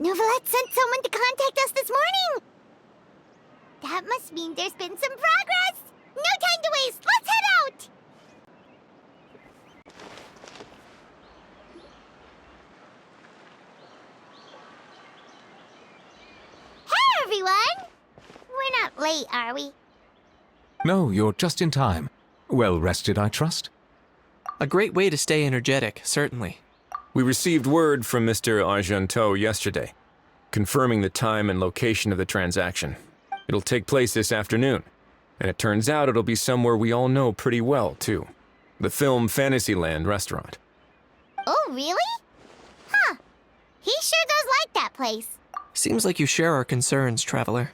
Neuvillette sent someone to contact us this morning! That must mean there's been some progress! No time to waste! Let's head out! Hey, everyone! We're not late, are we? No, you're just in time. Well rested, I trust? A great way to stay energetic, certainly. We received word from Mr. Argenteau yesterday, confirming the time and location of the transaction. It'll take place this afternoon, and it turns out it'll be somewhere we all know pretty well, too. The Film Fantasyland restaurant. Oh, really? Huh. He sure does like that place. Seems like you share our concerns, Traveler.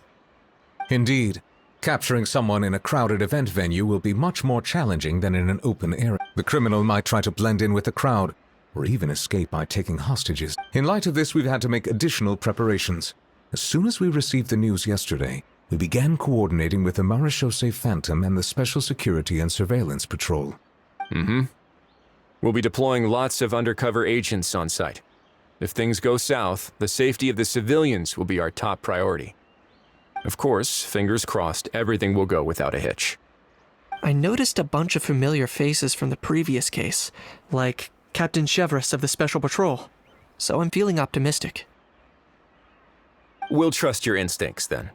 Indeed. Capturing someone in a crowded event venue will be much more challenging than in an open area. The criminal might try to blend in with the crowd, or even escape by taking hostages. In light of this, we've had to make additional preparations. As soon as we received the news yesterday, we began coordinating with the Marechaussee Phantom and the Special Security and Surveillance Patrol. We'll be deploying lots of undercover agents on site. If things go south, the safety of the civilians will be our top priority. Of course, fingers crossed, everything will go without a hitch. I noticed a bunch of familiar faces from the previous case, like Captain Chevres of the Special Patrol, so I'm feeling optimistic. We'll trust your instincts, then.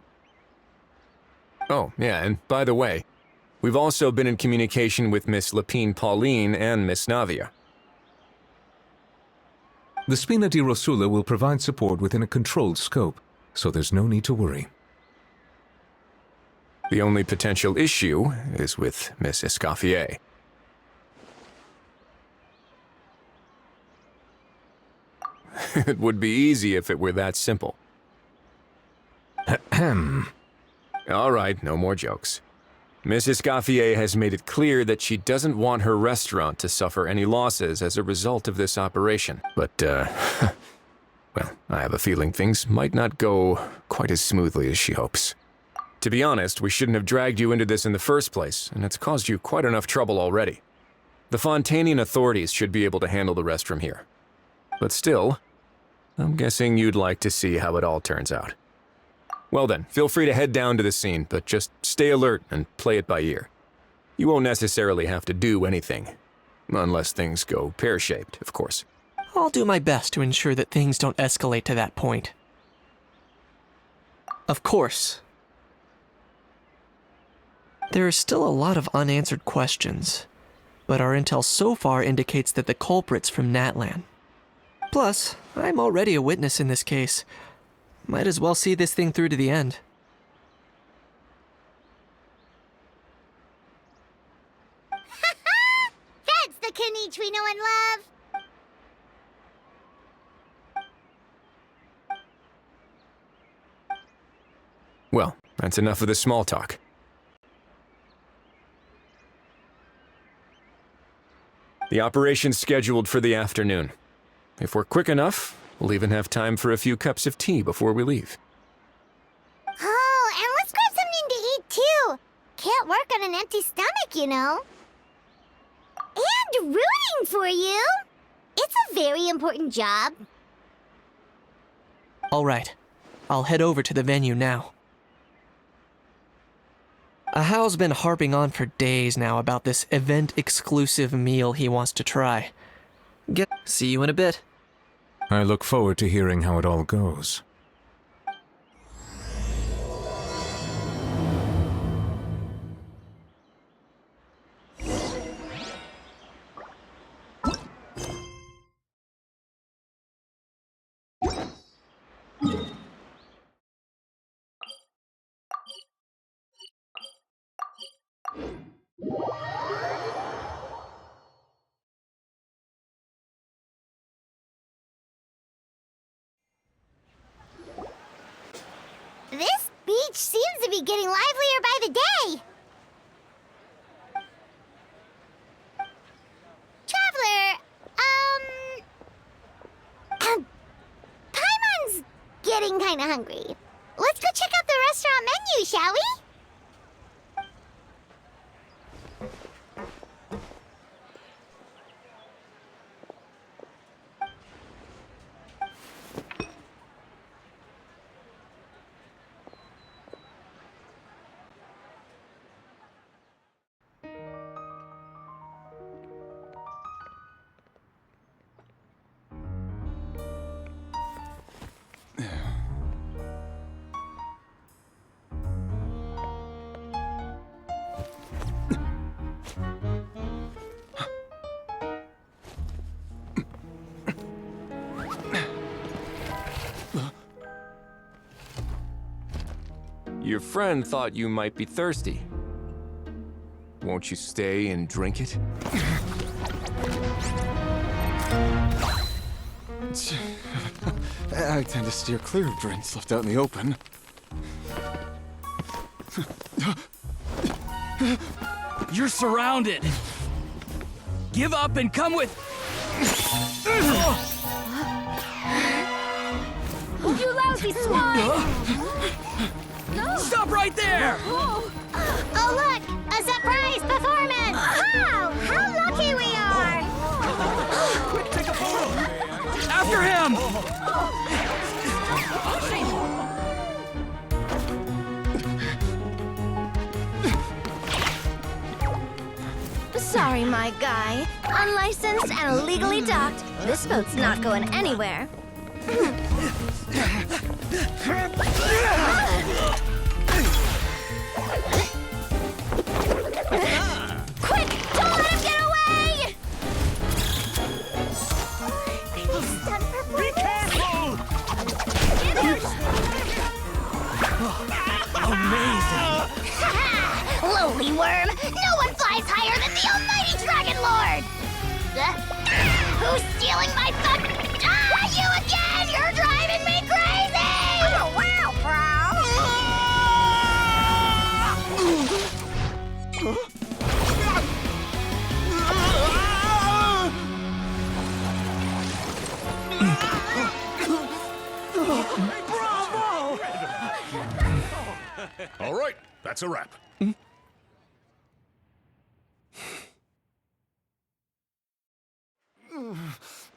Oh, yeah, and by the way, we've also been in communication with Miss Lapine Pauline and Miss Navia. The Spina di Rosula will provide support within a controlled scope, so there's no need to worry. The only potential issue is with Miss Escoffier. It would be easy if it were that simple. Ahem. All right, no more jokes. Miss Escoffier has made it clear that she doesn't want her restaurant to suffer any losses as a result of this operation. But, well, I have a feeling things might not go quite as smoothly as she hopes. To be honest, we shouldn't have dragged you into this in the first place, and it's caused you quite enough trouble already. The Fontainian authorities should be able to handle the rest from here. But still, I'm guessing you'd like to see how it all turns out. Well then, feel free to head down to the scene, but just stay alert and play it by ear. You won't necessarily have to do anything, unless things go pear-shaped, of course. I'll do my best to ensure that things don't escalate to that point. Of course. There are still a lot of unanswered questions, but our intel so far indicates that the culprit's from Natlan. Plus, I'm already a witness in this case. Might as well see this thing through to the end. That's the Kenichi we know and love! Well, that's enough of the small talk. The operation's scheduled for the afternoon. If we're quick enough, we'll even have time for a few cups of tea before we leave. Oh, and let's grab something to eat too! Can't work on an empty stomach, you know. And rooting for you! It's a very important job. All right, I'll head over to the venue now. Ahao's been harping on for days now about this event-exclusive meal he wants to try. See you in a bit. I look forward to hearing how it all goes. This beach seems to be getting livelier by the day. Traveler, Paimon's getting kinda hungry. Let's go check out the restaurant menu, shall we? Your friend thought you might be thirsty. Won't you stay and drink it? I tend to steer clear of drinks left out in the open. You're surrounded. Give up and come with. You lousy swine! Stop right there! Oh, look! A surprise performance! Wow! How lucky we are! After him! Sorry, my guy. Unlicensed and illegally docked. This boat's not going anywhere. Quick! Don't let him get away! Be careful! Amazing! Lowly worm! No one flies higher than the almighty Dragon Lord! Who's stealing my fun? You again! You're driving me crazy! Oh, wow, All right, that's a wrap.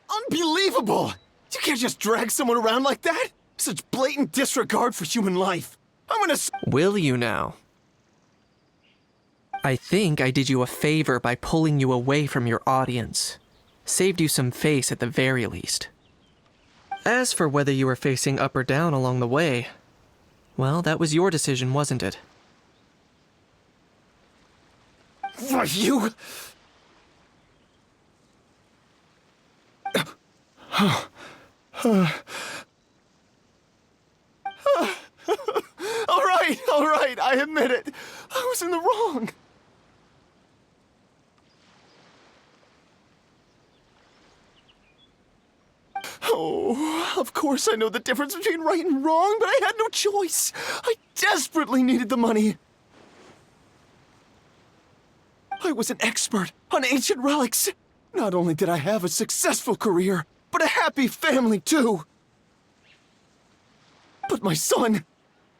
Unbelievable! You can't just drag someone around like that! Such blatant disregard for human life! I'm gonna Will you now? I think I did you a favor by pulling you away from your audience. Saved you some face at the very least. As for whether you were facing up or down along the way, well, that was your decision, wasn't it? Why, you... all right, I admit it. I was in the wrong. Oh, of course I know the difference between right and wrong, but I had no choice. I desperately needed the money. I was an expert on ancient relics. Not only did I have a successful career, but a happy family, too. But my son,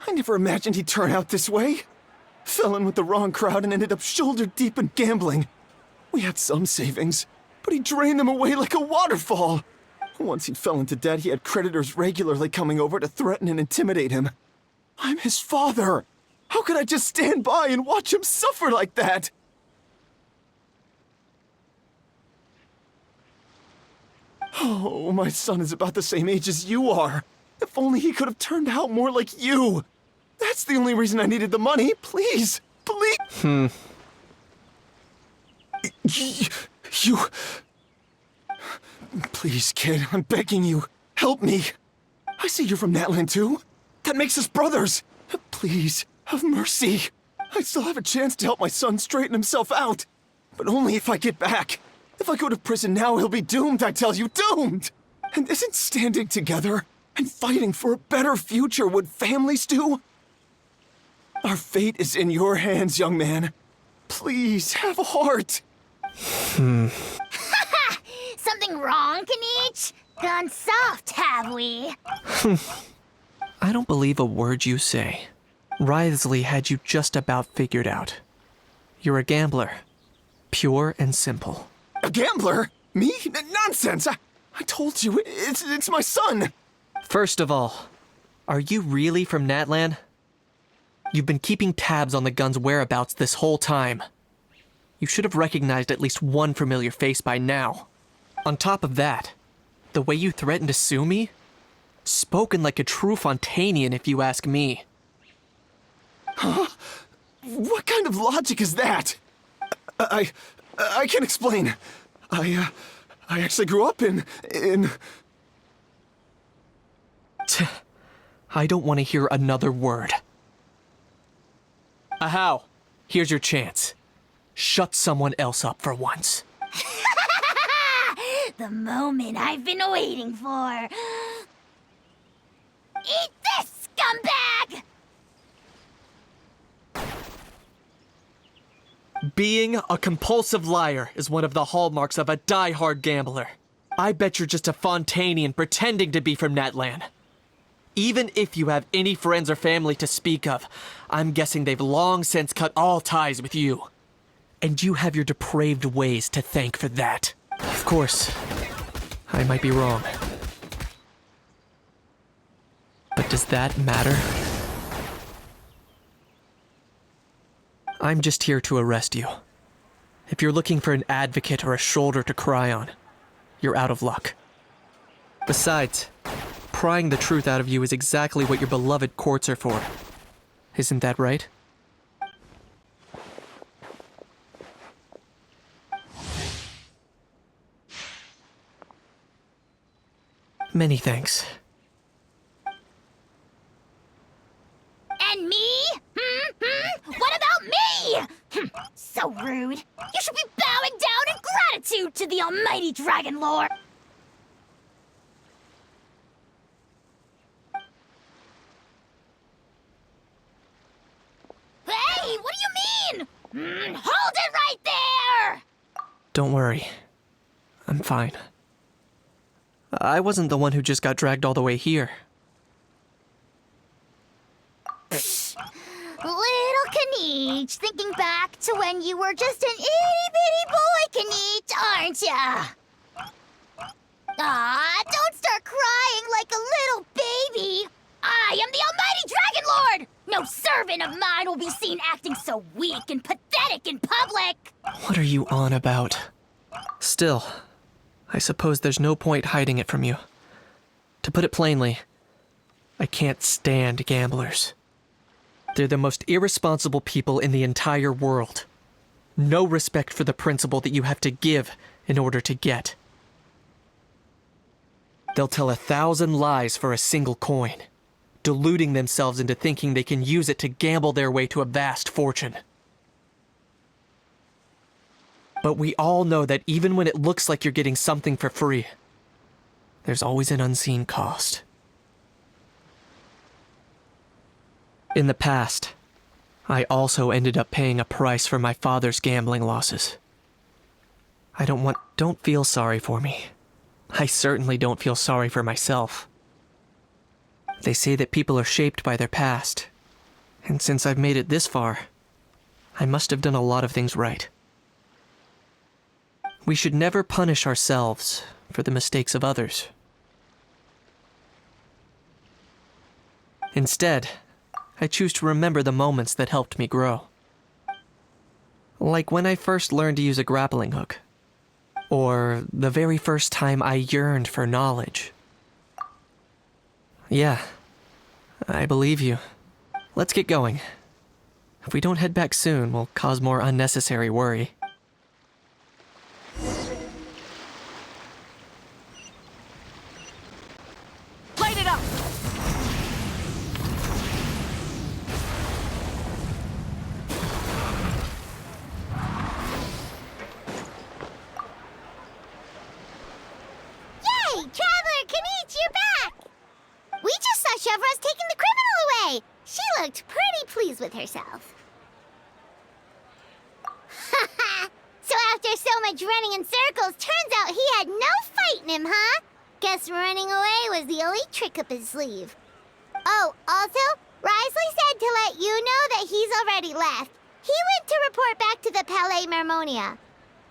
I never imagined he'd turn out this way. Fell in with the wrong crowd and ended up shoulder deep in gambling. We had some savings, but he drained them away like a waterfall. Once he fell into debt, he had creditors regularly coming over to threaten and intimidate him. I'm his father. How could I just stand by and watch him suffer like that? Oh, my son is about the same age as you are. If only he could have turned out more like you. That's the only reason I needed the money. Please, please. You... Please, kid, I'm begging you. Help me. I see you're from Natland too. That makes us brothers. Please, have mercy. I still have a chance to help my son straighten himself out. But only if I get back. If I go to prison now, he'll be doomed, I tell you, doomed! And isn't standing together and fighting for a better future what families do? Our fate is in your hands, young man. Please, have a heart. Something wrong, Kanich? Gone soft, have we? I don't believe a word you say. Wriothesley had you just about figured out. You're a gambler. Pure and simple. A gambler? Me? Nonsense! I told you, it's my son! First of all, are you really from Natlan? You've been keeping tabs on the gun's whereabouts this whole time. You should have recognized at least one familiar face by now. On top of that, the way you threatened to sue me? Spoken like a true Fontainian, if you ask me. Huh? What kind of logic is that? I can't explain. I actually grew up in... I don't want to hear another word. Ahow! Here's your chance. Shut someone else up for once. The moment I've been waiting for. Eat this, scumbag! Being a compulsive liar is one of the hallmarks of a die-hard gambler. I bet you're just a Fontainian pretending to be from Natlan. Even if you have any friends or family to speak of, I'm guessing they've long since cut all ties with you. And you have your depraved ways to thank for that. Of course, I might be wrong. But does that matter? I'm just here to arrest you. If you're looking for an advocate or a shoulder to cry on, you're out of luck. Besides, prying the truth out of you is exactly what your beloved courts are for. Isn't that right? Many thanks. And me? What about me? So rude. You should be bowing down in gratitude to the almighty Dragon Lord. Hey, what do you mean? Hold it right there! Don't worry. I'm fine. I wasn't the one who just got dragged all the way here. Little Kaniche, thinking back to when you were just an itty-bitty boy, Kaniche, aren't ya? Ah, don't start crying like a little baby. I am the almighty Dragon Lord! No servant of mine will be seen acting so weak and pathetic in public! What are you on about? Still, I suppose there's no point hiding it from you. To put it plainly, I can't stand gamblers. They're the most irresponsible people in the entire world. No respect for the principle that you have to give in order to get. They'll tell 1,000 lies for a single coin, deluding themselves into thinking they can use it to gamble their way to a vast fortune. But we all know that even when it looks like you're getting something for free, there's always an unseen cost. In the past, I also ended up paying a price for my father's gambling losses. Don't feel sorry for me. I certainly don't feel sorry for myself. They say that people are shaped by their past, and since I've made it this far, I must have done a lot of things right. We should never punish ourselves for the mistakes of others. Instead, I choose to remember the moments that helped me grow. Like when I first learned to use a grappling hook. Or the very first time I yearned for knowledge. Yeah, I believe you. Let's get going. If we don't head back soon, we'll cause more unnecessary worry. Light it up! Yay! Traveler Kaniche, you're back! We just saw Chevro's taking the criminal away. She looked pretty pleased with herself. So after so much running in circles, turns out he had no fight in him, huh? Guess running away was the only trick up his sleeve. Oh, also, Risley said to let you know that he's already left. He went to report back to the Palais Mermonia.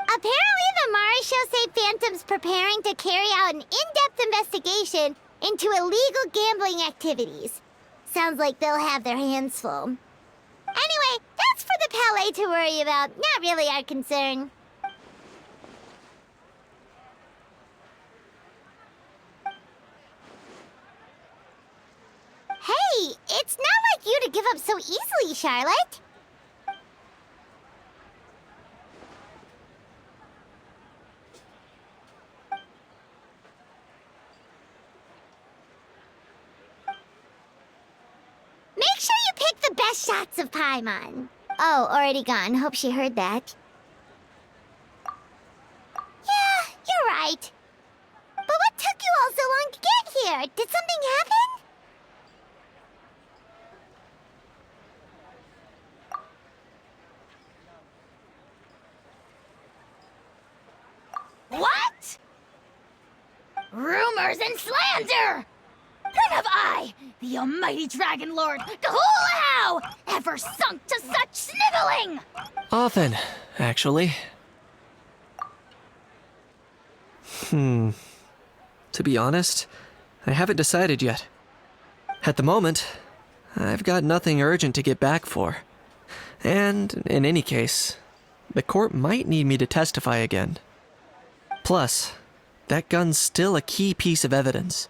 Apparently, the Mari show say Phantom's preparing to carry out an in-depth investigation into illegal gambling activities. Sounds like they'll have their hands full. Anyway, that's for the Palais to worry about, not really our concern. Hey, it's not like you to give up so easily, Charlotte. Make sure you pick the best shots of Paimon. Oh, already gone. Hope she heard that. Yeah, you're right. But what took you all so long to get here? Did something happen? What? Rumors and slander! When have I, the almighty Dragon Lord, Kahulahau, ever sunk to such sniveling? Often, actually. To be honest, I haven't decided yet. At the moment, I've got nothing urgent to get back for. And, in any case, the court might need me to testify again. Plus, that gun's still a key piece of evidence.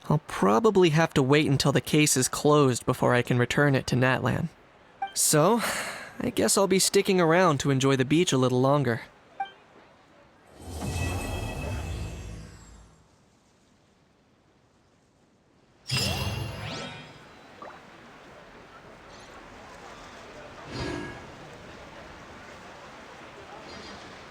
I'll probably have to wait until the case is closed before I can return it to Natlan. So, I guess I'll be sticking around to enjoy the beach a little longer.